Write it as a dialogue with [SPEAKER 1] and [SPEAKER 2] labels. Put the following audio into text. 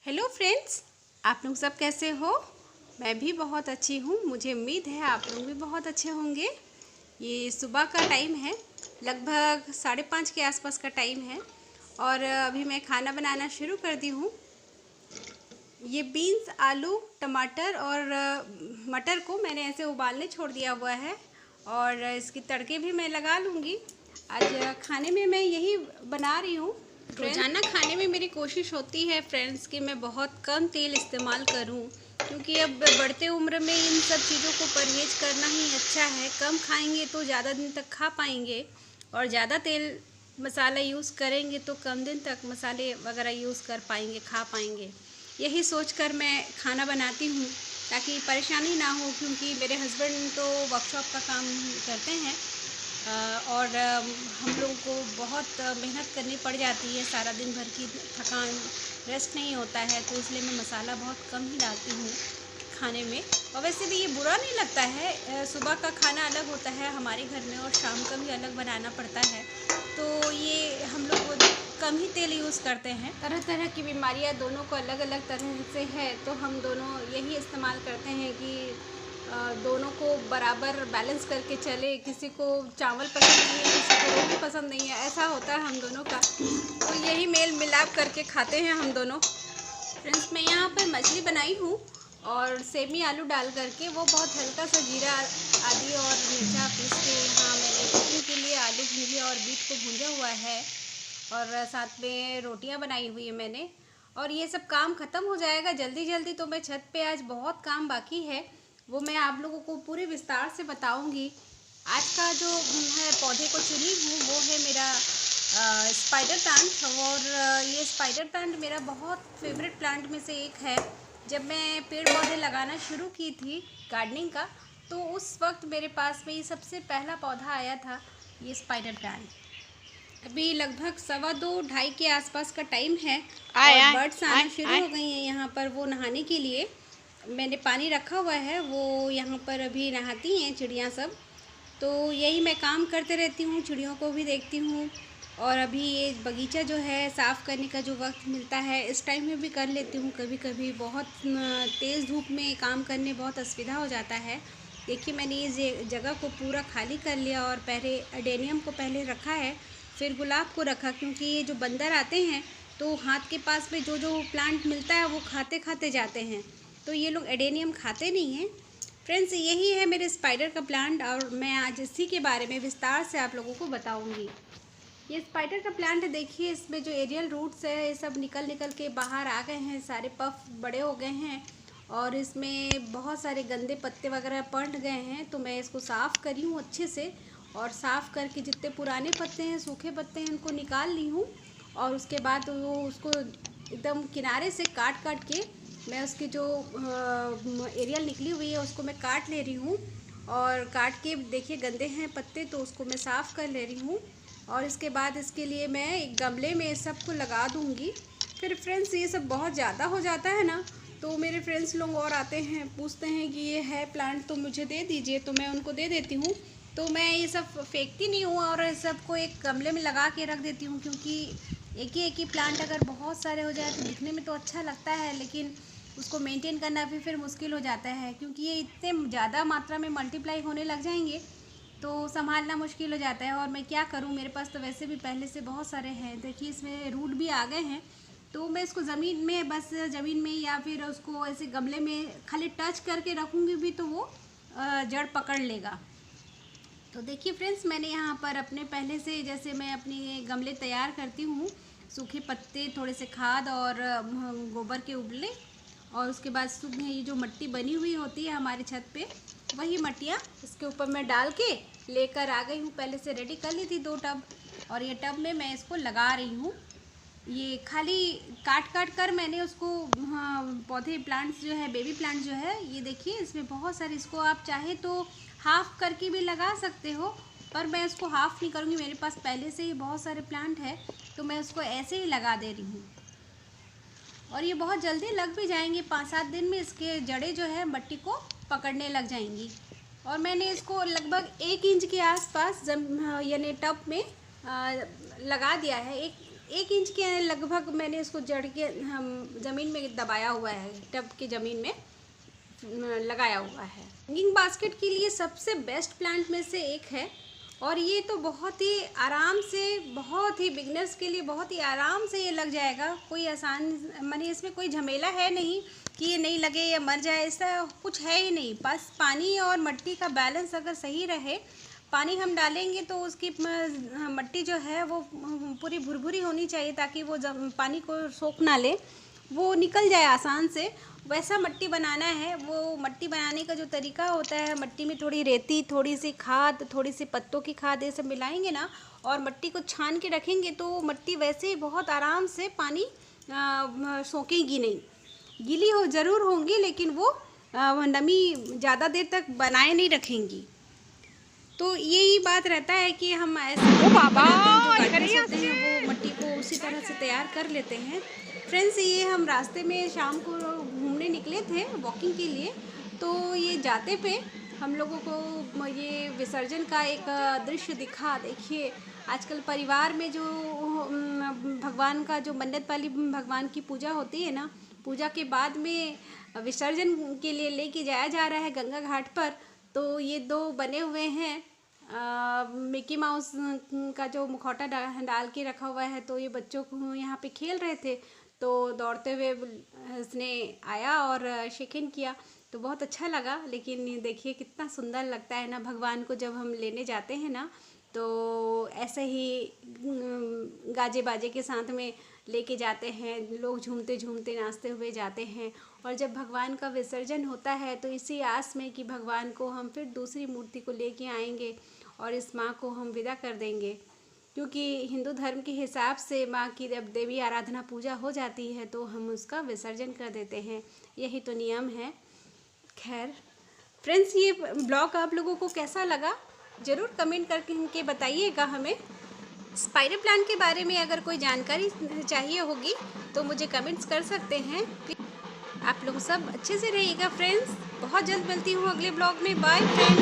[SPEAKER 1] Hello friends, आप लोग सब कैसे हो। मैं भी बहुत अच्छी हूँ। मुझे उम्मीद है आप लोग भी बहुत अच्छे होंगे। ये सुबह का टाइम है, लगभग 5:30 के आसपास का टाइम है और अभी मैं खाना बनाना शुरू कर दी हूँ। ये बीन्स, आलू, टमाटर और मटर को मैंने ऐसे उबालने छोड़ दिया हुआ है और इसकी तड़के भी मैं लगा लूँगी। आज खाने में मैं यही बना रही हूँ। रोज़ाना खाने में मेरी कोशिश होती है फ्रेंड्स कि मैं बहुत कम तेल इस्तेमाल करूं, क्योंकि अब बढ़ते उम्र में इन सब चीज़ों को परहेज करना ही अच्छा है। कम खाएंगे तो ज़्यादा दिन तक खा पाएंगे और ज़्यादा तेल मसाला यूज़ करेंगे तो कम दिन तक मसाले वगैरह यूज़ कर पाएंगे, खा पाएंगे। यही सोचकर मैं खाना बनाती हूँ ताकि परेशानी ना हो, क्योंकि मेरे हस्बैंड तो वर्कशॉप का काम करते हैं और हम लोगों को बहुत मेहनत करनी पड़ जाती है। सारा दिन भर की थकान, रेस्ट नहीं होता है, तो इसलिए मैं मसाला बहुत कम ही डालती हूँ खाने में। और वैसे भी ये बुरा नहीं लगता है। सुबह का खाना अलग होता है हमारे घर में और शाम का भी अलग बनाना पड़ता है, तो ये हम लोग कम ही तेल यूज़ करते हैं। तरह तरह की बीमारियाँ दोनों को अलग अलग तरह से है, तो हम दोनों यही इस्तेमाल करते हैं कि दोनों को बराबर बैलेंस करके चले। किसी को चावल पसंद नहीं है, किसी को रोटी पसंद नहीं है, ऐसा होता है हम दोनों का, तो यही मेल मिलाप करके खाते हैं हम दोनों। फ्रेंड्स, मैं यहाँ पर मछली बनाई हूँ और सेमी आलू डाल करके, वो बहुत हल्का सा जीरा आदि और मिर्चा पीस के यहाँ मैंने कुकिंग के लिए आलू भूजे और बीट को भूंजा हुआ है और साथ में रोटियाँ बनाई हुई है मैंने। और ये सब काम ख़त्म हो जाएगा जल्दी जल्दी, तो मैं छत पे आज बहुत काम बाकी है, वो मैं आप लोगों को पूरे विस्तार से बताऊंगी। आज का जो है पौधे को चुनी हूँ वो है मेरा स्पाइडर प्लांट, और ये स्पाइडर प्लांट मेरा बहुत फेवरेट प्लांट में से एक है। जब मैं पेड़ पौधे लगाना शुरू की थी गार्डनिंग का, तो उस वक्त मेरे पास में ये सबसे पहला पौधा आया था, ये स्पाइडर प्लांट। अभी लगभग 2:15 के आसपास का टाइम है और बर्ड्स आना शुरू हो गई हैं यहाँ पर वो नहाने के लिए। मैंने पानी रखा हुआ है, वो यहाँ पर अभी नहाती हैं चिड़ियाँ सब, तो यही मैं काम करते रहती हूँ, चिड़ियों को भी देखती हूँ। और अभी ये बगीचा जो है साफ़ करने का जो वक्त मिलता है इस टाइम में भी कर लेती हूँ। कभी कभी बहुत तेज़ धूप में काम करने बहुत असुविधा हो जाता है। देखिए, मैंने ये जगह को पूरा खाली कर लिया और पहले एडेनियम को पहले रखा है, फिर गुलाब को रखा, क्योंकि ये जो बंदर आते हैं तो हाथ के पास में जो जो प्लांट मिलता है वो खाते खाते जाते हैं, तो ये लोग एडेनियम खाते नहीं हैं। फ्रेंड्स, यही है मेरे स्पाइडर का प्लांट और मैं आज इसी के बारे में विस्तार से आप लोगों को बताऊंगी। ये स्पाइडर का प्लांट देखिए, इसमें जो एरियल रूट्स है ये सब निकल निकल के बाहर आ गए हैं, सारे पफ बड़े हो गए हैं और इसमें बहुत सारे गंदे पत्ते वगैरह पड़ गए हैं, तो मैं इसको साफ़ करी हूँ अच्छे से और साफ़ करके जितने पुराने पत्ते हैं, सूखे पत्ते हैं, उनको निकाल ली हूँ। और उसके बाद वो उसको एकदम किनारे से काट काट के मैं उसकी जो एरियल निकली हुई है उसको मैं काट ले रही हूँ। और काट के देखिए गंदे हैं पत्ते, तो उसको मैं साफ़ कर ले रही हूँ और इसके बाद इसके लिए मैं एक गमले में सबको लगा दूँगी। फिर फ्रेंड्स, ये सब बहुत ज़्यादा हो जाता है ना, तो मेरे फ्रेंड्स लोग और आते हैं, पूछते हैं कि ये है प्लांट तो मुझे दे दीजिए, तो मैं उनको दे देती हूँ। तो मैं ये सब फेंकती नहीं हूँ और सबको एक गमले में लगा के रख देती हूँ, क्योंकि एक ही प्लांट अगर बहुत सारे हो जाए तो दिखने में तो अच्छा लगता है, लेकिन उसको मेंटेन करना भी फिर मुश्किल हो जाता है, क्योंकि ये इतने ज़्यादा मात्रा में मल्टीप्लाई होने लग जाएंगे तो संभालना मुश्किल हो जाता है। और मैं क्या करूँ, मेरे पास तो वैसे भी पहले से बहुत सारे हैं। देखिए, इसमें रूट भी आ गए हैं, तो मैं इसको ज़मीन में, बस ज़मीन में या फिर उसको ऐसे गमले में खाली टच करके रखूँगी भी तो वो जड़ पकड़ लेगा। तो देखिए फ्रेंड्स, मैंने यहाँ पर अपने पहले से, जैसे मैं अपनी गमले तैयार करती हूँ, सूखे पत्ते, थोड़े से खाद और गोबर के उबले, और उसके बाद ये जो मिट्टी बनी हुई होती है हमारी छत पे, वही मट्टियाँ इसके ऊपर मैं डाल के लेकर आ गई हूँ। पहले से रेडी कर ली थी 2 टब, और ये टब में मैं इसको लगा रही हूँ। ये खाली काट काट कर मैंने उसको, पौधे प्लांट्स जो है, बेबी प्लांट जो है, ये देखिए इसमें बहुत सारे, इसको आप चाहे तो हाफ़ करके भी लगा सकते हो, पर मैं इसको हाफ़ नहीं करूँगी, मेरे पास पहले से ही बहुत सारे प्लांट है, तो मैं उसको ऐसे ही लगा दे रही हूँ। और ये बहुत जल्दी लग भी जाएंगे, 5-7 दिन में इसके जड़ें जो है मिट्टी को पकड़ने लग जाएंगी। और मैंने इसको लगभग 1 इंच के आसपास यानी टब में लगा दिया है। एक 1 इंच के लगभग मैंने इसको जड़ के ज़मीन में दबाया हुआ है, टब की ज़मीन में लगाया हुआ है। हैंगिंग बास्केट के लिए सबसे बेस्ट प्लांट में से एक है और ये तो बहुत ही आराम से, बहुत ही बिगनर्स के लिए बहुत ही आराम से ये लग जाएगा। कोई आसान माने इसमें कोई झमेला है नहीं कि ये नहीं लगे या मर जाए, ऐसा कुछ है ही नहीं। बस पानी और मिट्टी का बैलेंस अगर सही रहे, पानी हम डालेंगे तो उसकी मिट्टी जो है वो पूरी भुरभुरी होनी चाहिए ताकि वो जब पानी को सोख ना ले, वो निकल जाए आसान से। वैसा मिट्टी बनाना है। वो मिट्टी बनाने का जो तरीका होता है, मिट्टी में थोड़ी रेती, थोड़ी सी खाद, थोड़ी सी पत्तों की खाद ये सब मिलाएंगे ना और मिट्टी को छान के रखेंगे तो मिट्टी वैसे ही बहुत आराम से पानी सोखेगी नहीं। गीली हो ज़रूर होंगी लेकिन वो नमी ज़्यादा देर तक बनाए नहीं रखेंगी। तो यही बात रहता है कि हम ऐसा जो गार्डनर्स होते हैं वो मिट्टी को उसी तरह से तैयार कर लेते हैं। फ्रेंड्स, ये हम रास्ते में शाम को घूमने निकले थे वॉकिंग के लिए, तो ये जाते पे हम लोगों को ये विसर्जन का एक दृश्य दिखा। देखिए आजकल परिवार में जो भगवान का जो मन्नत वाली भगवान की पूजा होती है ना, पूजा के बाद में विसर्जन के लिए लेके जाया जा रहा है गंगा घाट पर। तो ये 2 बने हुए हैं मिकी माउस का जो मुखौटा डाल के रखा हुआ है। तो ये बच्चों को यहाँ पे खेल रहे थे तो दौड़ते हुए उसने आया और शेक किया तो बहुत अच्छा लगा। लेकिन देखिए कितना सुंदर लगता है ना, भगवान को जब हम लेने जाते हैं ना तो ऐसे ही गाजे बाजे के साथ में लेके जाते हैं, लोग झूमते झूमते नाचते हुए जाते हैं। और जब भगवान का विसर्जन होता है तो इसी आस में कि भगवान को हम फिर दूसरी मूर्ति को लेके आएंगे और इस माँ को हम विदा कर देंगे, क्योंकि हिंदू धर्म के हिसाब से माँ की जब देवी आराधना पूजा हो जाती है तो हम उसका विसर्जन कर देते हैं। यही तो नियम है। खैर फ्रेंड्स, ये ब्लॉग आप लोगों को कैसा लगा ज़रूर कमेंट करके बताइएगा हमें। स्पाइडर प्लांट के बारे में अगर कोई जानकारी चाहिए होगी तो मुझे कमेंट्स कर सकते हैं। आप लोग सब अच्छे से रहिएगा फ्रेंड्स। बहुत जल्द मिलती हूँ अगले ब्लॉग में। Bye friends.